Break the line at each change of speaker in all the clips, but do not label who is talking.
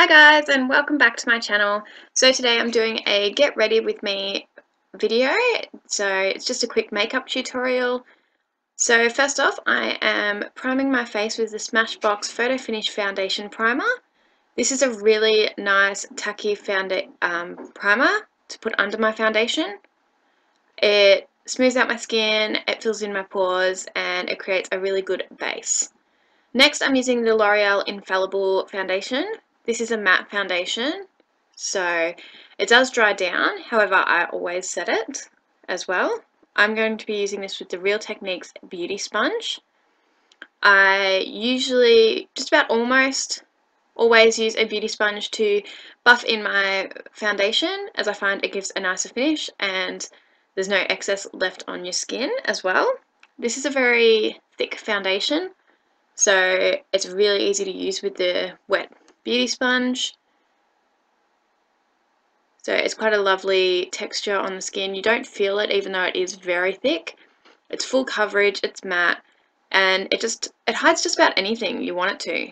Hi guys, and welcome back to my channel. So today I'm doing a get ready with me video. So it's just a quick makeup tutorial. So first off, I am priming my face with the Smashbox Photo Finish Foundation Primer. This is a really nice tacky primer to put under my foundation. It smooths out my skin, it fills in my pores, and it creates a really good base. Next, I'm using the L'Oreal Infallible Foundation. This is a matte foundation, so it does dry down, however I always set it as well. I'm going to be using this with the Real Techniques Beauty Sponge. I usually, just about almost always use a beauty sponge to buff in my foundation, as I find it gives a nicer finish and there's no excess left on your skin as well. This is a very thick foundation, so it's really easy to use with the wet beauty sponge. So it's quite a lovely texture on the skin. You don't feel it even though it is very thick. It's full coverage, it's matte, and it hides just about anything you want it to,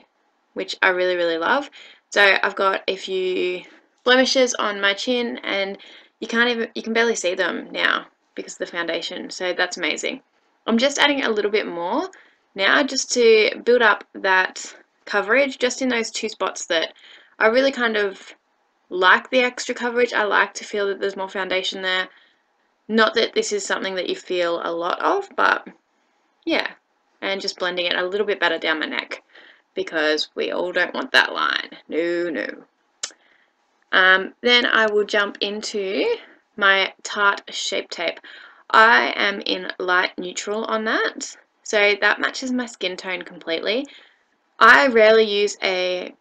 which I really love. So I've got a few blemishes on my chin and you can barely see them now because of the foundation, so that's amazing. I'm just adding a little bit more now just to build up that coverage just in those two spots that I really kind of like the extra coverage. I like to feel that there's more foundation there. Not that this is something that you feel a lot of, but yeah. And just blending it a little bit better down my neck because we all don't want that line. No. Then I will jump into my Tarte Shape Tape. I am in light neutral on that, so that matches my skin tone completely. I rarely use a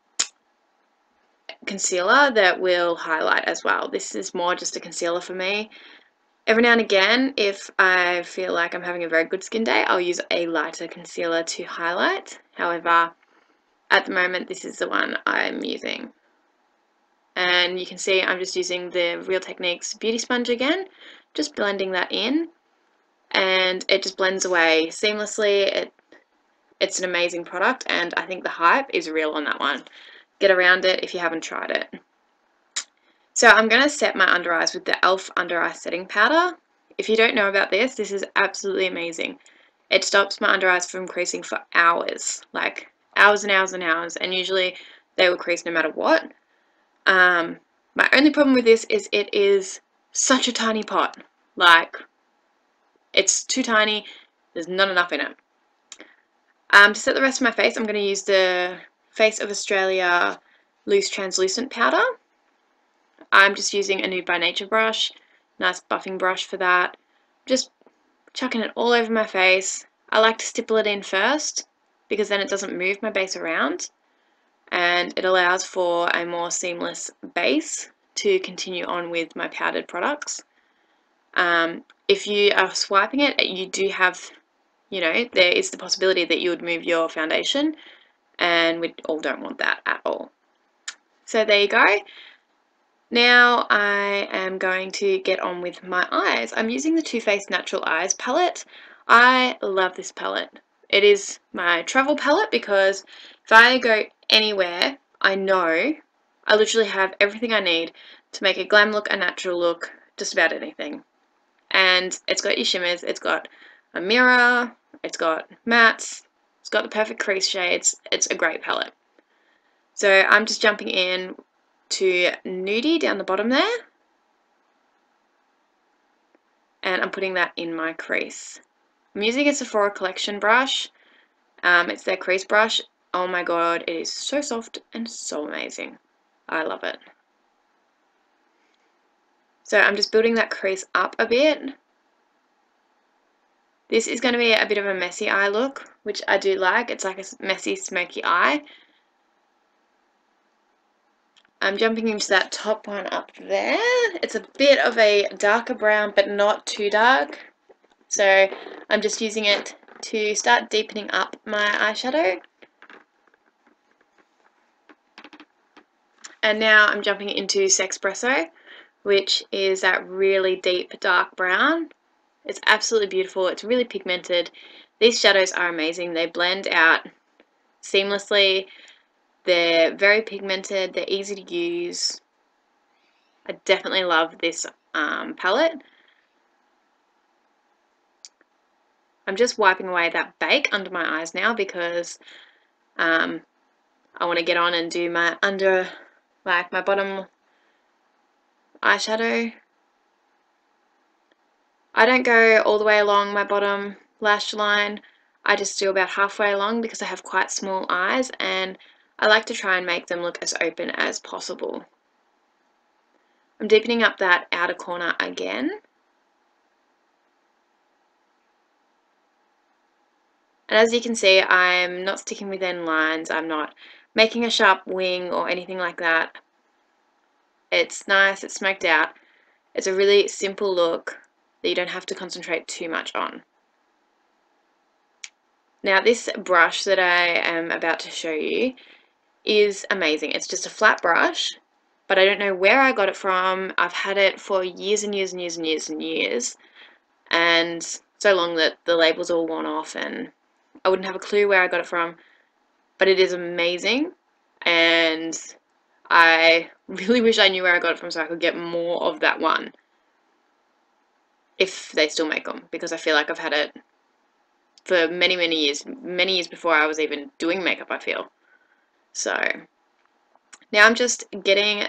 concealer that will highlight as well. This is more just a concealer for me. Every now and again, if I feel like I'm having a very good skin day, I'll use a lighter concealer to highlight. However, at the moment, this is the one I'm using. And you can see I'm just using the Real Techniques Beauty Sponge again, just blending that in, and it just blends away seamlessly. It's an amazing product, and I think the hype is real on that one. Get around it if you haven't tried it. So I'm going to set my under eyes with the e.l.f. Under Eye Setting Powder. If you don't know about this, this is absolutely amazing. It stops my under eyes from creasing for hours, like hours and hours and hours, and usually they will crease no matter what. My only problem with this is it is such a tiny pot. Like, it's too tiny, there's not enough in it. To set the rest of my face, I'm going to use the Face of Australia Loose Translucent Powder. I'm just using a Nude by Nature brush, nice buffing brush for that. Just chucking it all over my face. I like to stipple it in first because then it doesn't move my base around and it allows for a more seamless base to continue on with my powdered products. If you are swiping it, you do have, there is the possibility that you would move your foundation, and we all don't want that at all. So there you go. Now I am going to get on with my eyes. I'm using the Too Faced Natural Eyes palette. I love this palette. It is my travel palette because if I go anywhere, I know I literally have everything I need to make a glam look, a natural look, just about anything. And it's got your shimmers, it's got a mirror, it's got mattes, it's got the perfect crease shades. It's a great palette. So I'm just jumping in to Nudie down the bottom there, and I'm putting that in my crease. I'm using a Sephora Collection brush. It's their crease brush. Oh my god, it is so soft and so amazing. I love it. So I'm just building that crease up a bit. This is going to be a bit of a messy eye look, which I do like. It's like a messy, smoky eye. I'm jumping into that top one up there. It's a bit of a darker brown, but not too dark. So I'm just using it to start deepening up my eyeshadow. And now I'm jumping into Sexpresso, which is that really deep dark brown. It's absolutely beautiful. It's really pigmented. These shadows are amazing. They blend out seamlessly. They're very pigmented, they're easy to use. I definitely love this palette. I'm just wiping away that bake under my eyes now because I want to get on and do my my bottom eyeshadow. I don't go all the way along my bottom lash line. I just do about halfway along because I have quite small eyes and I like to try and make them look as open as possible. I'm deepening up that outer corner again. And as you can see, I'm not sticking within lines. I'm not making a sharp wing or anything like that. It's nice, it's smoked out. It's a really simple look that you don't have to concentrate too much on. Now this brush that I am about to show you is amazing. It's just a flat brush, but I don't know where I got it from. I've had it for years and years and years and years and years, and so long that the label's all worn off and I wouldn't have a clue where I got it from, but it is amazing, and I really wish I knew where I got it from so I could get more of that one, if they still make them, because I feel like I've had it for many years before I was even doing makeup, I feel. So now I'm just getting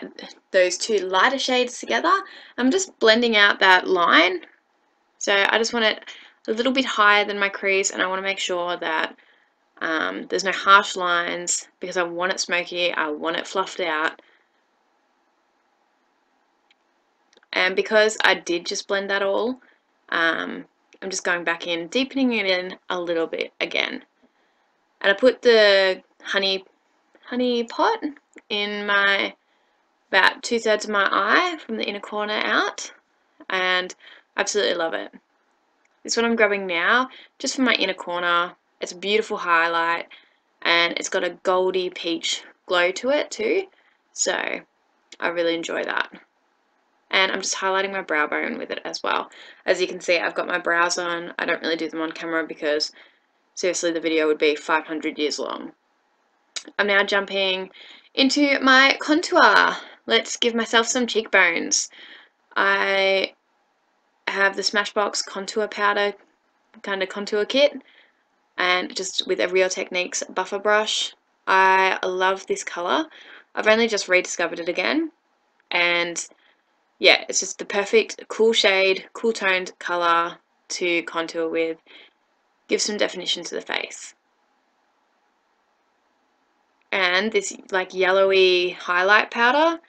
those two lighter shades together. I'm just blending out that line. So I just want it a little bit higher than my crease, and I want to make sure that there's no harsh lines because I want it smoky, I want it fluffed out. And because I did just blend that all, I'm just going back in, deepening it in a little bit again. And I put the honey pot in my about 2/3 of my eye from the inner corner out, and I absolutely love it. This one I'm grabbing now, just from my inner corner. It's a beautiful highlight, and it's got a goldy peach glow to it too, so I really enjoy that. And I'm just highlighting my brow bone with it as well. As you can see, I've got my brows on. I don't really do them on camera because seriously the video would be 500 years long. I'm now jumping into my contour. Let's give myself some cheekbones. I have the Smashbox contour powder kind of contour kit, and just with a Real Techniques buffer brush. I love this colour. I've only just rediscovered it again, and yeah, it's just the perfect cool shade, cool toned colour to contour with. Give some definition to the face. And this like yellowy highlight powder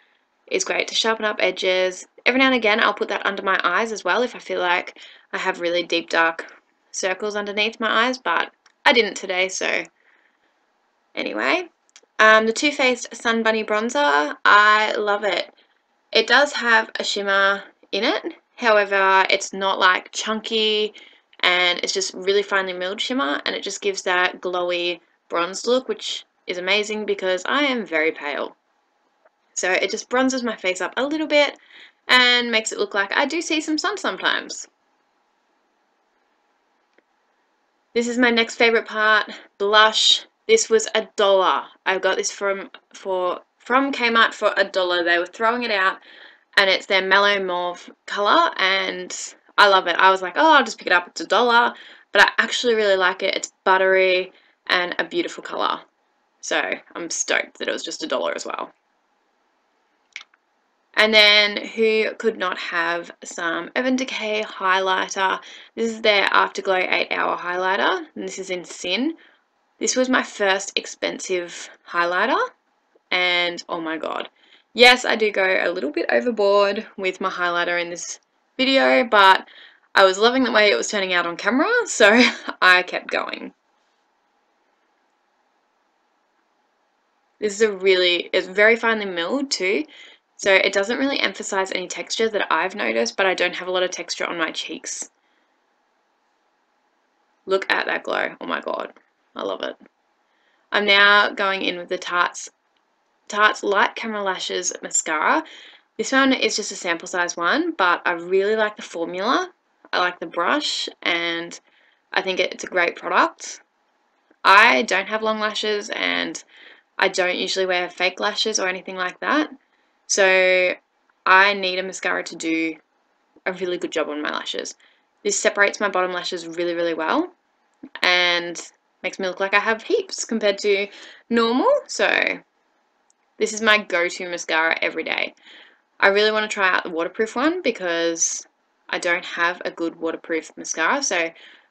is great to sharpen up edges. Every now and again I'll put that under my eyes as well if I feel like I have really deep dark circles underneath my eyes, but I didn't today, so anyway. The Too Faced Sun Bunny Bronzer, I love it. It does have a shimmer in it, however it's not like chunky, and it's just really finely milled shimmer, and it just gives that glowy bronze look, which is amazing because I am very pale. So it just bronzes my face up a little bit and makes it look like I do see some sun sometimes. This is my next favorite part, blush. This was $1. I got this from Kmart for $1. They were throwing it out, and it's their mellow mauve color, and I love it. I was like, oh, I'll just pick it up, it's $1, but I actually really like it. It's buttery and a beautiful color, so I'm stoked that it was just $1 as well. And then who could not have some Urban Decay highlighter? This is their Afterglow 8-hour highlighter, and this is in Sin. This was my first expensive highlighter, and oh my god. Yes, I do go a little bit overboard with my highlighter in this video, but I was loving the way it was turning out on camera, so I kept going. This is it's very finely milled too, so it doesn't really emphasize any texture that I've noticed, but I don't have a lot of texture on my cheeks. Look at that glow. Oh my god. I love it. I'm now going in with the Tarte's Light Camera Lashes mascara. This one is just a sample size one, but I really like the formula. I like the brush, and I think it's a great product. I don't have long lashes, and I don't usually wear fake lashes or anything like that. So I need a mascara to do a really good job on my lashes. This separates my bottom lashes really, really well and makes me look like I have heaps compared to normal. So this is my go-to mascara every day. I really want to try out the waterproof one because I don't have a good waterproof mascara, so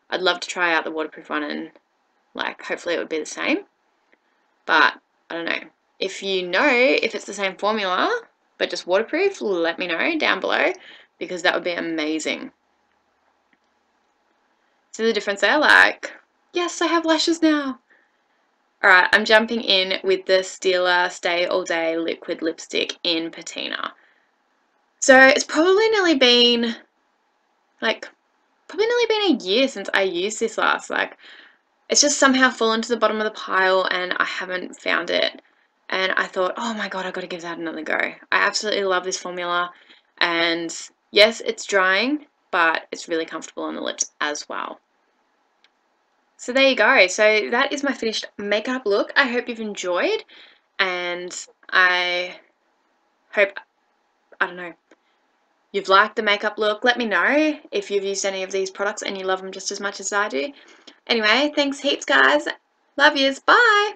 I'd love to try out the waterproof one and like hopefully it would be the same. But I don't know. If you know if it's the same formula but just waterproof, let me know down below because that would be amazing. See the difference there? Like, yes, I have lashes now. Alright, I'm jumping in with the Stila Stay All Day Liquid Lipstick in Patina. So it's probably nearly been a year since I used this last. Like, it's just somehow fallen to the bottom of the pile and I haven't found it. And I thought, oh my god, I've got to give that another go. I absolutely love this formula. And yes, it's drying, but it's really comfortable on the lips as well. So there you go. So that is my finished makeup look. I hope you've enjoyed, and I hope, I don't know, you've liked the makeup look. Let me know if you've used any of these products and you love them just as much as I do. Anyway, thanks heaps, guys. Love yous. Bye.